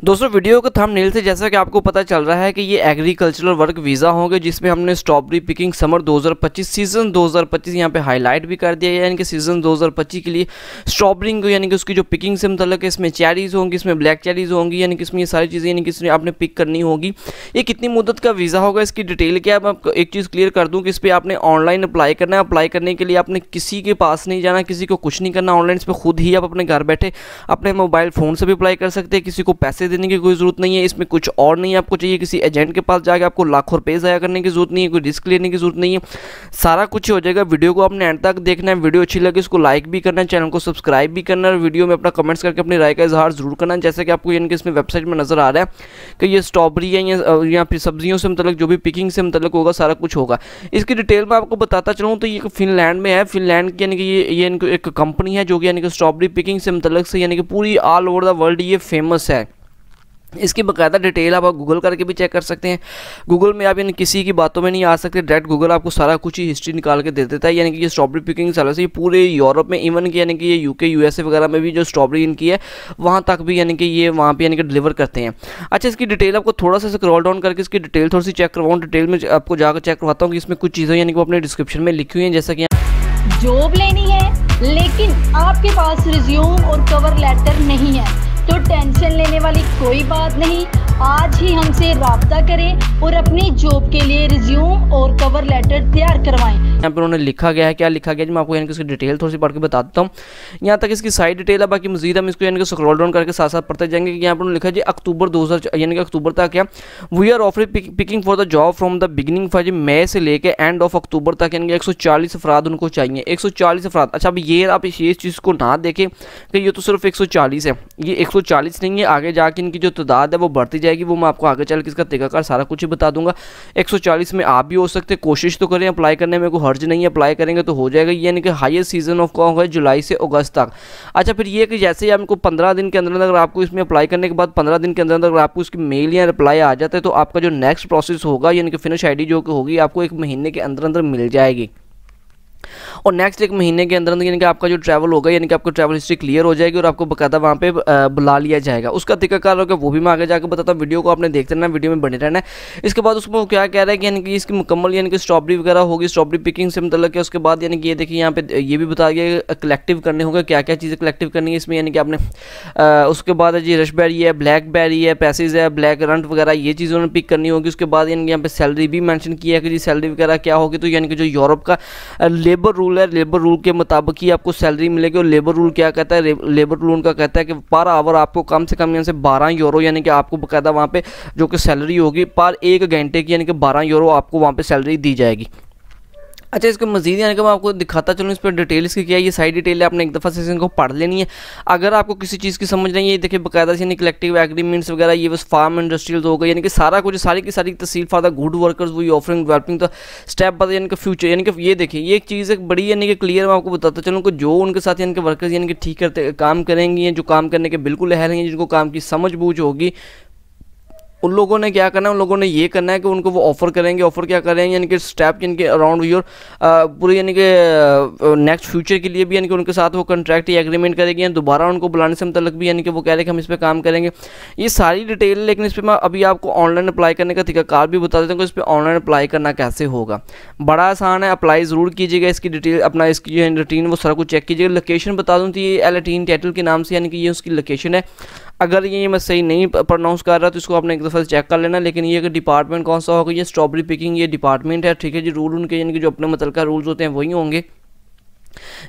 दोस्तों वीडियो के थंबनेल से जैसा कि आपको पता चल रहा है कि ये एग्रीकल्चरल वर्क वीज़ा होंगे, जिसमें हमने स्ट्रॉबेरी पिकिंग समर 2025 सीज़न 2025 यहाँ पे हाईलाइट भी कर दिया है। यानी कि सीज़न 2025 के लिए स्ट्रॉबेरी को यानी कि उसकी जो पिकिंग से मतलब है, इसमें चेरीज़ होंगी, इसमें ब्लैक चेरीज़ होंगी, यानी कि इसमें ये सारी चीज़ें यानी कि इसमें आपने पिक करनी होगी। ये कितनी मुद्दत का वीज़ा होगा, इसकी डिटेल क्या है, मैं आपको एक चीज़ क्लियर कर दूँ कि इस पर आपने ऑनलाइन अप्लाई करना है। अप्लाई करने के लिए आपने किसी के पास नहीं जाना, किसी को कुछ नहीं करना, ऑनलाइन इस पर खुद ही आप अपने घर बैठे अपने मोबाइल फ़ोन से भी अप्लाई कर सकते हैं। किसी को पैसे देने की कोई ज़रूरत नहीं है, इसमें कुछ और नहीं है आपको चाहिए किसी एजेंट के पास जाके आपको लाखों रुपए ज़ाया करने की जरूरत नहीं है, कोई रिस्क लेने की जरूरत नहीं है, सारा कुछ हो जाएगा। वीडियो को आपने एंड तक देखना है, वीडियो अच्छी लगे इसको लाइक भी करना है, चैनल को सब्सक्राइब भी करना है, वीडियो में अपना कमेंट्स करके अपनी राय का इजहार जरूर करना है। जैसे कि आपको यानी कि इसमें वेबसाइट में नजर आ रहा है कि ये स्ट्रॉबेरी है या फिर सब्जियों से मतलब जो भी पिकिंग से मतलब होगा सारा कुछ होगा। इसकी डिटेल में आपको बताता चलूँ तो ये फिनलैंड में है। फिनलैंड की यानी कि ये एक कंपनी है जो कि यानी कि स्ट्रॉबेरी पिकिंग से मतलब से यानी कि पूरी ऑल ओवर द वर्ल्ड ये फेमस है। इसकी बाकायदा डिटेल आप गूगल करके भी चेक कर सकते हैं। गूगल में आप यानी किसी की बातों में नहीं आ सकते, डायरेक्ट गूगल आपको सारा कुछ ही हिस्ट्री निकाल के दे देता है। यानी कि ये स्ट्रॉबेरी पिकिंग सर्विस ये पूरे यूरोप में, इवन कि यानी कि ये यूके यूएसए वगैरह में भी जो स्ट्रॉबेरी इनकी है वहाँ तक भी यानी कि ये वहाँ पे यानी कि डिलीवर करते हैं। अच्छा, इसकी डिटेल आपको थोड़ा सा स्क्रॉल डाउन करके इसकी डिटेल थोड़ी सी चेक करवाऊँ। डिटेल में आपको जाकर चेक करवाता हूँ कि इसमें कुछ चीज़ें यानी कि वो अपने डिस्क्रिप्शन में लिखी हुई हैं। जैसा कि जॉब लेनी है लेकिन आपके पास रिज्यूम और कवर लेटर नहीं है तो टेंशन लेने वाली कोई बात नहीं। आज ही हमसे राब्ता करें और अपनी जॉब के लिए रिज्यूम और कवर लेटर तैयार करवाएं। यहाँ पर उन्होंने लिखा गया है, क्या लिखा गया है मैं आपको यानी कि इसकी डिटेल थोड़ी सी पढ़ के बता देता हूँ। यहाँ तक इसकी साइड डिटेल है, बाकी मजीद हम इसको यानी कि स्क्रॉल डाउन करके साथ साथ पढ़ते जाएंगे। कि यहाँ पर उन्होंने लिखा है जी अक्टूबर 2000 यानी कि अक्टूबर तक क्या we are offering picking for the job from the beginning for May से लेके एंड ऑफ अक्टूबर तक, यानी कि 140 अफराद उनको चाहिए। 140 अफराद। अच्छा, अब ये आप इस चीज़ को ना देखें कि ये तो सिर्फ 140 है, ये 140 नहीं है, आगे जाके इनकी जो तादाद है वो बढ़ती जाएगी। वो मैं आपको आगे चल के इसका तरीकाकार सारा कुछ ही बता दूंगा। 140 में आप भी हो सकते, कोशिश तो करें अप्लाई करने में, कोई हर्ज नहीं है, अप्लाई करेंगे तो हो जाएगा। यानी कि हाईएस्ट सीजन ऑफ कौन होगा जुलाई से अगस्त तक। अच्छा, फिर ये कि जैसे ही आपको 15 दिन के अंदर अगर आपको इसमें अप्लाई करने के बाद 15 दिन के अंदर अगर आपको इसकी मेल या रिप्लाई आ जाता है तो आपका जो नेक्स्ट प्रोसेस होगा यानी कि फिनिश आईडी जो होगी आपको 1 महीने के अंदर अंदर मिल जाएगी। और नेक्स्ट 1 महीने के अंदर अंदर यानी कि आपका जो ट्रैवल होगा यानी कि आपको ट्रैवल हिस्ट्री क्लियर हो जाएगी और आपको बकायदा वहाँ पे बुला लिया जाएगा। उसका तरीकाकार होगा वो भी मैं आगे जाकर बताता हूँ। वीडियो को आपने देखते रहना, वीडियो में बने रहना है। इसके बाद उसमें क्या कह रहा है कि यानी कि इसकी मुकम्मल यानी कि स्ट्रॉबेरी वगैरह होगी, स्ट्रॉबेरी पिकिंग से मतलब कि उसके बाद यानी कि ये देखिए यहाँ पे ये भी बता दिया कलेक्टिव करने होंगे, क्या क्या चीज़ें कलेक्टिव करनी है इसमें। यानी कि आपने उसके बाद जी रशबेरी है, ब्लैकबेरी है, पैसेज है, ब्लैक रंट वगैरह ये चीज़ें उन्होंने पिक करनी होगी। उसके बाद यानी कि यहाँ पे सैलरी भी मैंशन किया है कि जी सैलरी वगैरह क्या होगी। तो यानी कि जो यूरोप का लेबर रूल है, लेबर रूल के मुताबिक ही आपको सैलरी मिलेगी। और लेबर रूल क्या कहता है, लेबर रूल उनका कहता है कि पर आवर आपको कम से कम यहाँ से 12 यूरो यानी कि आपको बकायदा वहाँ पे जो कि सैलरी होगी पर 1 घंटे की यानी कि 12 यूरो आपको वहाँ पे सैलरी दी जाएगी। अच्छा, इसके मजीद यानी कि मैं आपको दिखाता चलूँ इस पर डिटेल इसकी क्या है। ये सारी डिटेल है, आपने एक दफ़ा से इनको पढ़ लेनी है। अगर आपको किसी चीज़ की समझ नहीं है, ये देखिए बाकायदा से यानी कलेक्टिव एग्रीमेंट्स वगैरह ये बस फार्म इंडस्ट्रियल हो गए, यानी कि सारा कुछ सारी की सारी तहसील for the good workers we offering developing the step by यानी कि फ्यूचर। यानी कि ये देखिए ये एक चीज़ एक बड़ी यानी कि क्लियर मैं आपको बताता चलूँ कि जो उनके साथ यानी कि वर्कर्स यानी कि ठीक करते काम करेंगे, जो काम करने के बिल्कुल अहल हैं, जिनको काम की समझ बूझ होगी, उन लोगों ने क्या करना है, उन लोगों ने ये करना है कि उनको वो ऑफर करेंगे। ऑफर क्या करेंगे यानी कि स्टेप यानी कि अराउंड योर पूरे यानी कि नेक्स्ट फ्यूचर के लिए भी यानी कि उनके साथ वो कॉन्ट्रैक्ट या एग्रीमेंट करेंगे, दोबारा उनको बुलाने से मतलब भी यानी कि वो कह रहे हैं कि हम इस पर काम करेंगे। ये सारी डिटेल है, लेकिन इस पर मैं अभी आपको ऑनलाइन अप्लाई करने का तरीकाकार भी बता देता हूँ कि इस पर ऑनलाइन अप्लाई करना कैसे होगा। बड़ा आसान है, अप्लाई ज़रूर कीजिएगा। इसकी डिटेल अपना इसकी जो रूटीन वो सारा कुछ चेक कीजिएगा। लोकेशन बता दूँ तो ये एल18 टाइटल के नाम से यानी कि ये उसकी लोकेशन है। अगर ये मैं सही नहीं प्रोनाउंस कर रहा तो इसको आपने एक दफ़ा चेक कर लेना। लेकिन ये कि डिपार्टमेंट कौन सा होगा, ये स्ट्रॉबेरी पिकिंग ये डिपार्टमेंट है, ठीक है जी। रूल उनके यानी कि जो अपने मतलब का रूल्स होते हैं वही होंगे।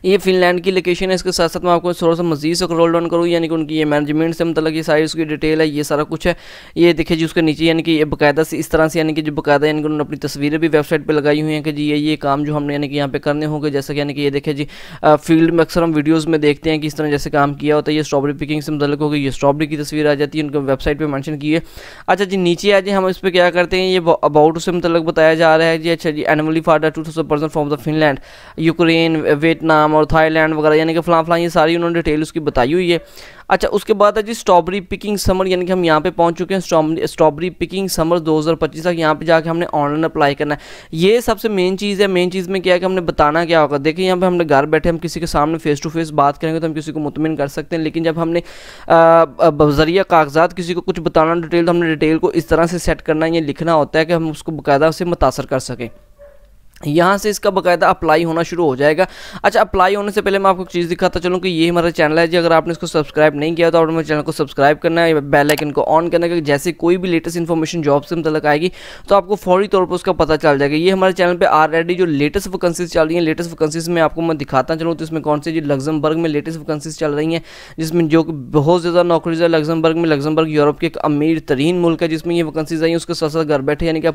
ये फिनलैंड की लोकेशन है। इसके साथ साथ मैं आपको थोड़ा सा मजीद से स्क्रॉल डाउन करूँ यानी कि उनकी ये मैनेजमेंट से मतलब ये सारी उसकी डिटेल है, ये सारा कुछ है। ये देखिए जी उसके नीचे यानी कि ये बाकायदा से इस तरह से यानी कि जो बाकायदा यानी कि उन्होंने अपनी तस्वीरें भी वेबसाइट पे लगाई हुई हैं कि जी ये काम जो हमने यानी कि यहाँ पे करने होंगे। जैसा कि यानी कि ये देखिए जी फील्ड में अक्सर हम वीडियोज़ में देखते हैं कि इस तरह जैसे काम किया होता है। ये स्ट्रॉबेरी पिकिंग से मतलब होगी, ये स्ट्रॉबेरी की तस्वीर आ जाती है, उनके वेबसाइट पर मैंशन की है। अच्छा जी नीचे आ जाए हम इस पर क्या करते हैं, ये अबाउट से मतलब बताया जा रहा है जी। अच्छा जी annually for 2000 person from the Finland, Ukraine, Vietnam और थाईलैंड वगैरह, यानी कि फलां ये सारी उन्होंने डिटेल उसकी बताई हुई है। अच्छा, उसके बाद है जी स्ट्रॉबेरी पिकिंग समर, यानी कि हम यहाँ पे पहुँच चुके हैं स्ट्रॉबेरी पिकिंग समर 2025 तक। यहाँ पे जाके हमने ऑनलाइन अप्लाई करना है, ये सबसे मेन चीज़ है। मेन चीज़ में क्या है कि हमने बताना क्या होगा। देखिए यहाँ पे हमने घर बैठे हम किसी के सामने फेस टू फेस बात करेंगे तो हम किसी को मुतमिन कर सकते हैं, लेकिन जब हमने बजरिया कागजात किसी को कुछ बताना डिटेल, तो हमने डिटेल को इस तरह से सेट करना है, ये लिखना होता है कि हम उसको बाकायदा से मुतासर कर सकें। यहाँ से इसका बाकायदा अप्लाई होना शुरू हो जाएगा। अच्छा, अप्लाई होने से पहले मैं आपको एक चीज़ दिखाता चलूँ कि ये हमारा चैनल है जी। अगर आपने इसको सब्सक्राइब नहीं किया तो आपने मेरे चैनल को सब्सक्राइब करना है, बेल आइकन को ऑन करना है, जैसे कोई भी लेटेस्ट इन्फॉर्मेशन जॉब से मतलब आएगी तो आपको फौरी तौर पर उसका पता चल जाएगा। ये हमारे चैनल पर ऑलरेडी जो लेटेस्ट वैकेंसीज चल रही हैं, लेटेस्ट वैकेंसीज में आपको मैं दिखाता चलूँ तो इसमें कौन से जी लग्जमबर्ग में लेटेस्ट वैकेंसीज चल रही हैं, जिसमें जो बहुत ज़्यादा नौकरीज है लग्जमबर्ग में। लग्जमबर्ग यूरोप के एक अमीर तरीन मुल्क है जिसमें ये वैकेंसीज आई हैं। उसके साथ साथ घर बैठे यानी कि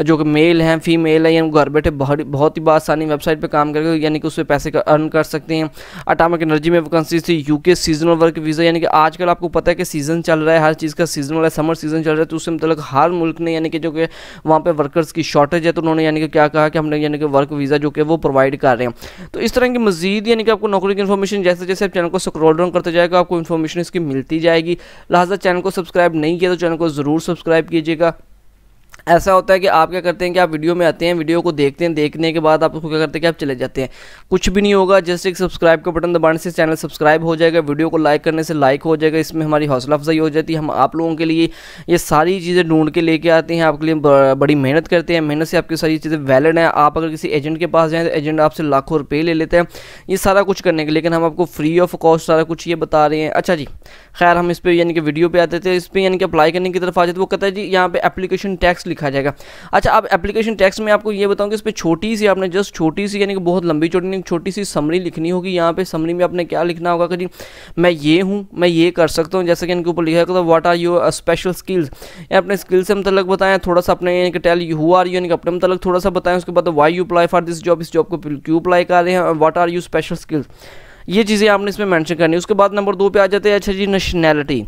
जो मेल हैं फीमेल है, घर बैठे बहुत ही आसानी वेबसाइट पे काम करके यानी कि उससे पैसे अर्न कर सकते हैं। एटॉमिक एनर्जी में वैकेंसीज थी। यूके सीजनल वर्क वीज़ा, यानी कि आजकल आपको पता है कि सीज़न चल रहा है, हर चीज़ का सीजनल है, समर सीजन चल रहा है, तो उससे मतलब हर मुल्क ने यानी कि जो कि वहाँ पे वर्कर्स की शॉर्टेज है तो उन्होंने यानी कि क्या कहा कि हमने यानी कि वर्क वीज़ा जो कि वो प्रोवाइड कर रहे हैं। तो इस तरह की मजीद यानी कि आपको नौकरी की इन्फॉर्मेशन जैसे जैसे आप चैनल को स्क्रॉल डाउन करते जाएगा आपको इन्फॉर्मेशन इसकी मिलती जाएगी। लिहाजा चैनल को सब्सक्राइब नहीं किया तो चैनल को ज़रूर सब्सक्राइब कीजिएगा। ऐसा होता है कि आप क्या करते हैं कि आप वीडियो में आते हैं, वीडियो को देखते हैं, देखने के बाद आप उसको क्या करते हैं कि आप चले जाते हैं, कुछ भी नहीं होगा। जस्ट एक सब्सक्राइब का बटन दबाने से चैनल सब्सक्राइब हो जाएगा, वीडियो को लाइक करने से लाइक हो जाएगा। इसमें हमारी हौसला अफजाई हो जाती है। हम आप लोगों के लिए ये सारी चीज़ें ढूंढ के लेके आते हैं, आपके लिए बड़ी मेहनत करते हैं, मेहनत से आपकी सारी चीज़ें वैलिड हैं। आप अगर किसी एजेंट के पास जाएँ तो एजेंट आपसे लाखों रुपये ले लेते हैं ये सारा कुछ करने के, लेकिन हम आपको फ्री ऑफ कॉस्ट सारा कुछ ये बता रहे हैं। अच्छा जी, खैर हम इस पर यानी कि वीडियो पे आते थे, इस पर यानी कि अप्लाई करने की तरफ आ जाते, वो कहता है जी यहाँ पे एप्लीकेशन टैक्स लिखा जाएगा। अच्छा, अब एप्लीकेशन टैक्स में आपको ये बताऊं कि इस पर छोटी सी आपने जस्ट छोटी सी यानी कि बहुत लंबी चौड़ी नहीं, छोटी सी समरी लिखनी होगी। यहाँ पे समरी में आपने क्या लिखना होगा कि जी मैं ये हूँ, मैं ये कर सकता हूँ, जैसे कि इनके ऊपर लिखा है तो what are your special skills, अपने स्किल से मतलब बताएं थोड़ा सा अपने यानी कि tell you who are you यानी कि अपने मतलब थोड़ा सा बताएं। उसके बाद why you apply for this job, इस जॉब को क्यों अप्लाई कर रहे हैं, what are you special skills, ये चीज़ें आपने इसमें मेंशन करनी है। उसके बाद नंबर 2 पे आ जाते हैं। अच्छा जी, नेशनैलिटी।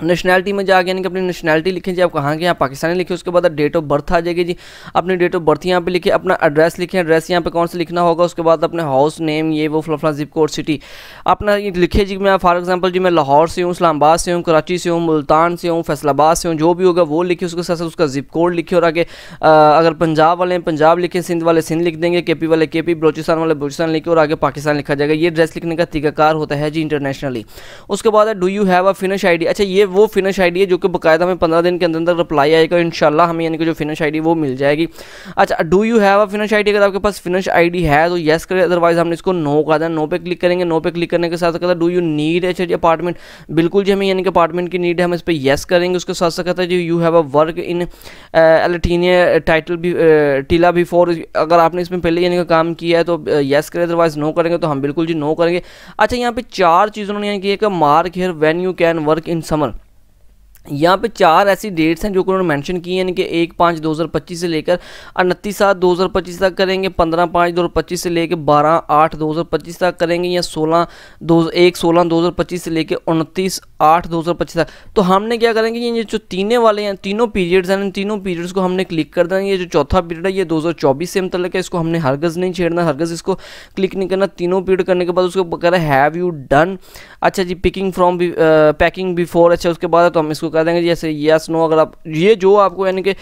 नेशनैलिटी में जाके यानी कि अपनी नेशनैलिटी लिखें जी, आप कहाँ के, यहाँ पाकिस्तानी लिखें। उसके बाद डेट ऑफ बर्थ आ जाएगी जी, अपनी डेट ऑफ बर्थ यहाँ पे लिखे, अपना एड्रेस लिखें, एड्रेस यहाँ पे कौन सा लिखना होगा। उसके बाद अपने हाउस नेम ये वो फला जिप कोड सिटी अपना ये लिखे जी। मैं फॉर एग्जांपल जी मैं लाहौर से हूँ, इस्लामाबाद से हूँ, कराची से हूँ, मुल्तान से हूँ, फैसलाबाद से हूँ, जो भी होगा वो लिखे। उसके साथ साथ उसका जिप कोड लिखे और आगे अगर पंजाब वाले हैं पंजाब लिखे, सिंध वाले सिंध लिख देंगे, केपी वाले केपी, बलोचिस्तान वाले बलोचिस्तान लिखे और आगे पाकिस्तान लिखा जाएगा। ये एड्रेस लिखने का तरीकाकार होता है जी इंटरनेशनली। उसके बाद है do you have a finish I D. अच्छा, ये वो फिनिश आई डी है जो कि बाकायदा हमें 15 दिन के अंदर रिप्लाई आएगा इंशाल्लाह, हमें यानी कि जो फिनिश आईडी वो मिल जाएगी। अच्छा, do you have a finish ID, अगर आपके पास फिनिश आईडी है तो येस करें, अदरवाइज हमने इसको नो कर देना। नो पे क्लिक करेंगे, नो पे क्लिक करने के साथ कहता है डू यू नीड अच्छा अपार्टमेंट, बिल्कुल जी हमें यानी कि अपार्टमेंट की नीड है, हम इस पर येस करेंगे। उसके साथ साथ कहता है जी you have a work in एल्टीनिया टाइटल टीला बिफोर, अगर आपने इसमें पहले यानी कि काम किया है तो येस करें, अदरवाइज नो करेंगे तो हम बिल्कुल जी नो करेंगे। अच्छा, यहाँ पे 4 चीज़ उन्होंने यानी कि mark here when you can work in summer, यहाँ पे 4 ऐसी डेट्स हैं जो उन्होंने मेंशन की है, यानी कि 1/5/2025 से लेकर 29/7/2025 तक करेंगे, 15/5/2025 से लेकर 12/8/2025 तक करेंगे, या 1/16/2025 से लेकर 29/8/2025 तक। तो हमने क्या करेंगे, ये जो तीनों वाले हैं, तीनों पीरियड्स हैं, इन तीनों पीरियड्स को हमने क्लिक कर देना। ये जो चौथा पीरियड है ये 2024 से मतलब है, इसको हमने हरगज़ नहीं छेड़ना, हरगज़ इसको क्लिक नहीं करना। तीनों पीरियड करने के बाद उसको कह रहा है हैव यू डन अच्छा जी पिकिंग फ्रॉम पैकिंग बिफोर। अच्छा, उसके बाद तो हम इसको कह देंगे जैसे यस नो, अगर आप ये जो आपको यानी कि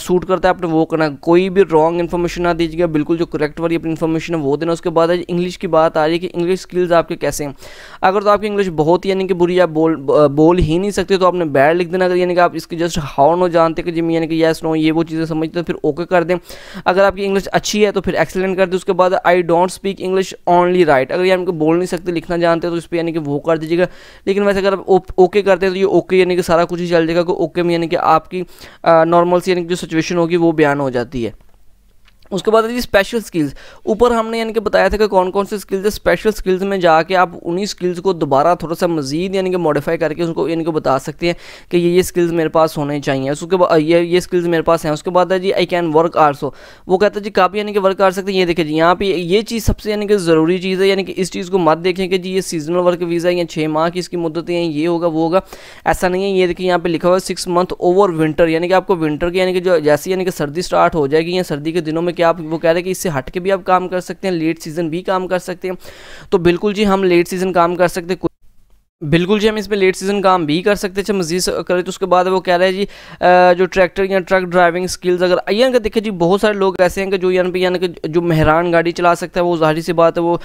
सूट करता है आपने वो करना, कोई भी रॉन्ग इन्फॉर्मेशन ना दीजिएगा, बिल्कुल जो करेक्ट वाली अपनी इन्फॉर्मेशन है वो देना। उसके बाद इंग्लिश की बात आ रही है कि इंग्लिश स्किल्स आपके कैसे हैं। अगर तो आपकी इंग्लिश बहुत यानी कि बुरी, आप बोल ही नहीं सकते तो आपने बैड लिख देना। अगर यानी कि आप इसकी जस्ट हाउ नो जानते कि जी यानी कि यस नो ये वो चीज़ें समझते हैं, फिर ओके कर दें। अगर आपकी इंग्लिश अच्छी है तो फिर एक्सीलेंट कर दें। उसके बाद I don't speak English only right, अगर ये हमको बोल नहीं सकते लिखना जानते तो इस पर यानी कि वो कर दीजिएगा। लेकिन वैसे अगर आप ओके करते हैं तो ये ओके यानी कि सारा कुछ ही चल जाएगा। ओके में यानी कि आपकी नॉर्मल सी यानी कि जो सिचुएशन होगी वो बयान हो जाती है। उसके बाद जी स्पेशल स्किल्स, ऊपर हमने यानी कि बताया था कि कौन कौन से स्किल्स है। स्पेशल स्किल्स में जाके आप उन्हीं स्किल्स को दोबारा थोड़ा सा मजीद यानी कि मॉडिफाई करके उसको यानी कि बता सकते हैं कि ये स्किल्स मेरे पास होने चाहिए। उसके बाद ये स्किल्स मेरे पास हैं। उसके बाद है जी आई कैन वर्क आल्सो, वो कहता है जी काफ़ी यानी कि वर्क कर सकते हैं। ये देखिए जी यहाँ पे ये चीज़ सबसे यानी कि ज़रूरी चीज़ है, यानी कि इस चीज़ को मत देखें कि जी ये सीजनल वर्क वीज़ा या 6 माह की इसकी मुद्दतें हैं, ये होगा वो होगा, ऐसा नहीं है। ये देखिए यहाँ पे लिखा हुआ है 6 मंथ ओवर विंटर, यानी कि आपको विंटर के यानी कि जो जैसे यानी कि सर्दी स्टार्ट हो जाएगी या सर्दी के दिनों में कि आप वो कह रहे हैं कि इससे हट के भी आप काम कर सकते हैं, लेट सीज़न भी काम कर सकते हैं। तो बिल्कुल जी हम लेट सीज़न काम कर सकते हैं, बिल्कुल जी हम इस पे लेट सीज़न काम भी कर सकते हैं। अच्छा मज़ीद करें तो उसके बाद वो कह रहा है जी जो ट्रैक्टर या ट्रक ड्राइविंग स्किल्स अगर यानी कि देखिए जी बहुत सारे लोग ऐसे हैं कि जो यानी कि जो मेहरान गाड़ी चला सकता है वो ज़ाहिर सी बात है वो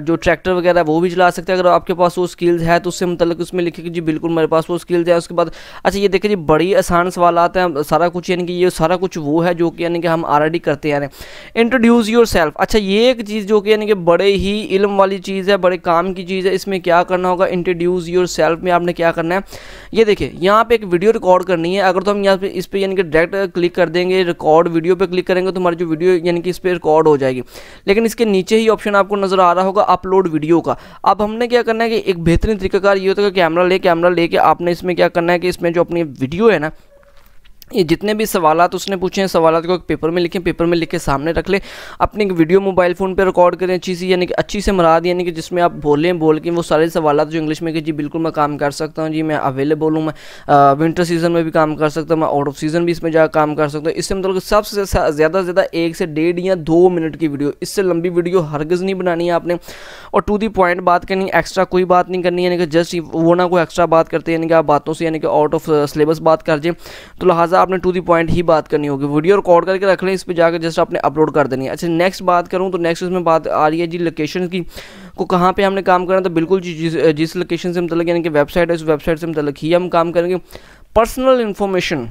जो ट्रैक्टर वगैरह वो भी चला सकता है। अगर आपके पास वो स्किल्स है तो उससे मतलब उसमें लिखे कि जी बिल्कुल मेरे पास वो स्किल्स है। उसके बाद अच्छा ये देखिए जी बड़ी आसान सवाल आते हैं, सारा कुछ यानी कि ये सारा कुछ वो है जो कि यानी कि हम ऑलरेडी करते हैं। इंट्रोड्यूस योर सेल्फ, अच्छा ये एक चीज़ जो कि यानी कि बड़े ही इल्म वाली चीज़ है, बड़े काम की चीज़ है। इसमें क्या करना होगा, इंट्रोड्यूस योर सेल्फ में आपने क्या करना है, ये देखिए यहाँ पे एक वीडियो रिकॉर्ड करनी है। अगर तो हम यहाँ पे इस पे यानी कि डायरेक्ट क्लिक कर देंगे, रिकॉर्ड वीडियो पे क्लिक करेंगे तो हमारी जो वीडियो यानी कि इस पे रिकॉर्ड हो जाएगी। लेकिन इसके नीचे ही ऑप्शन आपको नजर आ रहा होगा अपलोड वीडियो का। अब हमने क्या करना है कि एक बेहतरीन तरीकाकार ये होता है कि कैमरा लेके आपने इसमें क्या करना है कि इसमें जो अपनी वीडियो है ना, ये जितने भी सवालात उसने पूछे हैं सवालात को एक पेपर में लिखें, पेपर में लिख के सामने रख लें, अपनी एक वीडियो मोबाइल फ़ोन पे रिकॉर्ड करें अच्छी सी यानी कि अच्छी से मुराद यानी कि जिसमें आप बोल के वो सारे सवालात जो इंग्लिश में कि जी बिल्कुल मैं काम कर सकता हूँ, जी मैं अवेलेबल हूँ, मैं विंटर सीज़न में भी काम कर सकता हूँ, मैं आउट ऑफ सीज़न भी इसमें जाकर काम कर सकता हूँ। इससे मतलब सबसे ज़्यादा से ज़्यादा 1 से 1.5 या 2 मिनट की वीडियो, इससे लंबी वीडियो हरगिज़ नहीं बनानी है आपने, और टू दी पॉइंट बात करनी, एक्स्ट्रा कोई बात नहीं करनी, यानी कि जस्ट वो ना कोई एक्स्ट्रा बात करते हैं यानी कि आप बातों से यानी कि आउट ऑफ सिलेबस बात कर जाए, तो लिहाजा आपने टू दी पॉइंट ही बात करनी होगी। वीडियो रिकॉर्ड करके रख लें, इस पे जाकर जस्ट आपने अपलोड कर देनी है। अच्छा नेक्स्ट बात करूं तो नेक्स्ट इसमें बात आ रही है जी लोकेशन की, को कहाँ पे हमने काम करना, तो बिल्कुल जी जिस लोकेशन से मतलब यानी कि वेबसाइट है उस वेबसाइट से मतलब ही हम काम करेंगे। पर्सनल इन्फॉर्मेशन,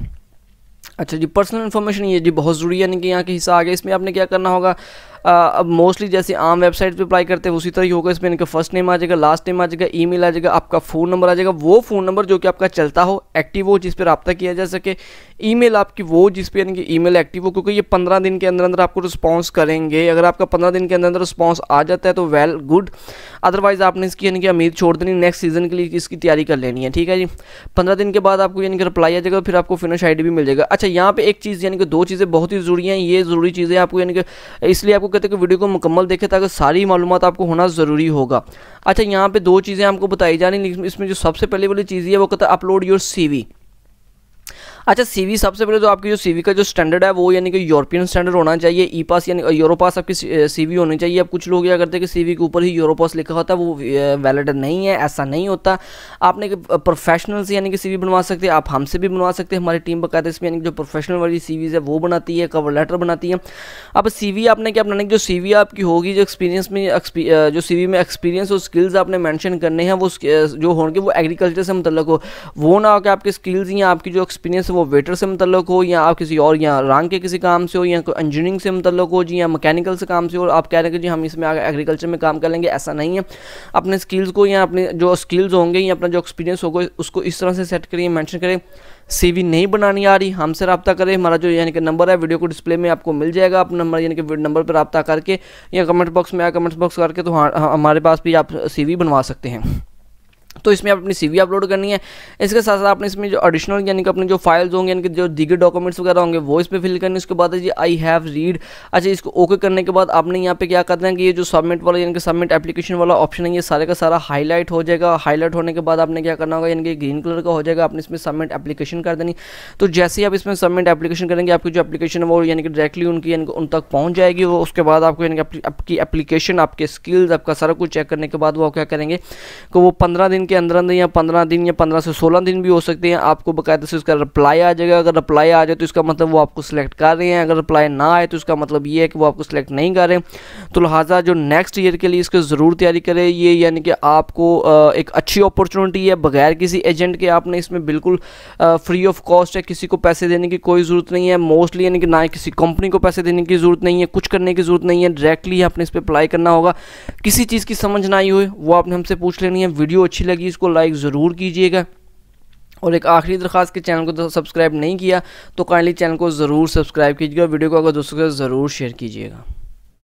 अच्छा जी पर्सनल इन्फॉर्मेशन ये जी बहुत ज़रूरी है, यानी कि यहाँ के हिस्सा आ गया। इसमें आपने क्या करना होगा, अब मोस्टली जैसे आम वेबसाइट पे अप्लाई करते हैं उसी तरह ही होगा। इसमें इनका फर्स्ट नेम आ जाएगा, लास्ट नेम आ जाएगा, ईमेल आ जाएगा, आपका फ़ोन नंबर आ जाएगा, वो फ़ोन नंबर जो कि आपका चलता हो, एक्टिव हो, जिस पर रब्ता किया जा सके। ईमेल आपकी वो जिस पे यानी कि ईमेल एक्टिव हो, क्योंकि ये 15 दिन के अंदर अंदर आपको रिस्पॉन्स करेंगे। अगर आपका 15 दिन के अंदर अंदर रिस्पॉन्स आ जाता है तो वेल गुड, अदरवाइज़ आपने इसकी यानी कि उम्मीद छोड़ देनी, नेक्स्ट सीज़न के लिए इसकी तैयारी कर लेनी है। ठीक है जी, 15 दिन के बाद आपको यानी कि रिप्लाई आ जाएगा, फिर आपको फिनिश ID भी मिल जाएगा। अच्छा यहाँ पे एक चीज़ यानी कि 2 चीज़ें बहुत ही ज़रूरी हैं, ये ज़रूरी चीज़ें आपको यानी कि इसलिए आपको कहते हैं कि वीडियो को मुकम्मल देखें ताकि सारी मालूमात आपको होना ज़रूरी होगा। अच्छा यहाँ पे 2 चीज़ें आपको बताई जा रही, इसमें जो सबसे पहले वाली चीज़ है वो कहता है अपलोड योर CV। अच्छा CV सबसे पहले तो आपकी जो CV का जो स्टैंडर्ड है वो यानी कि यूरोपियन स्टैंडर्ड होना चाहिए, EPAS यानी यूरोपास आपकी CV होनी चाहिए। अब कुछ लोग क्या करते हैं कि CV के ऊपर ही यूरोपास लिखा होता है, वो वैलिड नहीं है, ऐसा नहीं होता। आपने प्रोफेशनल से यानी कि CV बनवा सकते हैं, आप हमसे भी बनवा सकते हैं, हमारी टीम बकायदा इसमें यानी कि जो प्रोफेशनल वाली CVs है वो बनाती है, कवर लेटर बनाती है। अब CV आपने क्या बनाना है, जो CV आपकी होगी जो एक्सपीरियंस में जो CV में एक्सपीरियंस और स्किल्स आपने मैंशन करने हैं वो जो होंगे वो एग्रीकल्चर से मुतल्लक हो, वो ना हो कि आपके स्किल्स या आपकी जो एक्सपीरियंस वो वेटर से मुतल्लक हो, या आप किसी और या रंग के किसी काम से हो, या कोई इंजीनियरिंग से मुतल्लक हो जी, या मैकेनिकल से काम से हो, आप कह रहे हैं कि जी हम इसमें एग्रीकल्चर में काम कर लेंगे, ऐसा नहीं है। अपने स्किल्स को या अपने जो स्किल्स होंगे या अपना जो एक्सपीरियंस होगा उसको इस तरह से सेट करिए, मेंशन करें। CV नहीं बनानी आ रही, हमसे रब्ता करें, हमारा जो यानी कि नंबर है वीडियो को डिस्प्ले में आपको मिल जाएगा, आप नंबर यानी कि नंबर पर रब्ता करके या कमेंट बॉक्स में कमेंट बॉक्स करके तो हमारे पास भी आप CV बनवा सकते हैं। तो इसमें आप अपनी CV अपलोड करनी है। इसके साथ साथ आपने इसमें जो एडिशनल यानी कि अपने जो फाइल्स होंगे यानी कि जो दीगर डॉक्यूमेंट्स वगैरह होंगे वो इस पे फिल करनी है। उसके बाद है जी आई हैव रीड, अच्छा इसको ओके करने के बाद आपने यहाँ पे क्या करना है कि ये जो सबमिट वाला यानी कि सबमिट एप्लीकेशन वाला ऑप्शन है ये सारे का सारा हाईलाइट हो जाएगा। हाईलाइट होने के बाद आपने क्या करना होगा यानी कि ग्रीन कलर का हो जाएगा, आपने इसमें सबमिट एप्लीकेशन कर देनी। तो जैसे ही आप इसमें सबमिट एप्लीकेशन करेंगे आपकी जो एप्लीकेशन है वो यानी कि डायरेक्टली उनकी यानी कि उन तक पहुँच जाएगी। वो उसके बाद आपको यानी कि आपकी एप्लीकेशन, आपके स्किल्स, आपका सारा कुछ चेक करने के बाद वो क्या करेंगे कि वो 15 दिन के अंदर अंदर या 15 दिन या 15 से 16 दिन भी हो सकते हैं, आपको बाकायदा से उसका रिप्लाई आ जाएगा। अगर रिप्लाई आ जाए तो इसका मतलब वो आपको सिलेक्ट कर रहे हैं, अगर रिप्लाई ना आए तो इसका मतलब ये है कि वो आपको सिलेक्ट नहीं कर रहे। तो लिहाजा जो नेक्स्ट ईयर के लिए इसको ज़रूर तैयारी करें। ये यानी कि आपको एक अच्छी अपॉर्चुनिटी है, बगैर किसी एजेंट के आपने इसमें बिल्कुल फ्री ऑफ कॉस्ट है, किसी को पैसे देने की कोई ज़रूरत नहीं है। मोस्टली यानी कि ना किसी कंपनी को पैसे देने की ज़रूरत नहीं है, कुछ करने की ज़रूरत नहीं है, डायरेक्टली आपने इस पर अप्लाई करना होगा। किसी चीज़ की समझ ना आई हो वो आपने हमसे पूछ लेनी है। वीडियो अच्छी लगी इसको लाइक ज़रूर कीजिएगा, और एक आखिरी दरख्वास्त के चैनल को तो सब्सक्राइब नहीं किया तो काइंडली चैनल को ज़रूर सब्सक्राइब कीजिएगा। वीडियो को अगर दोस्तों के साथ ज़रूर शेयर कीजिएगा।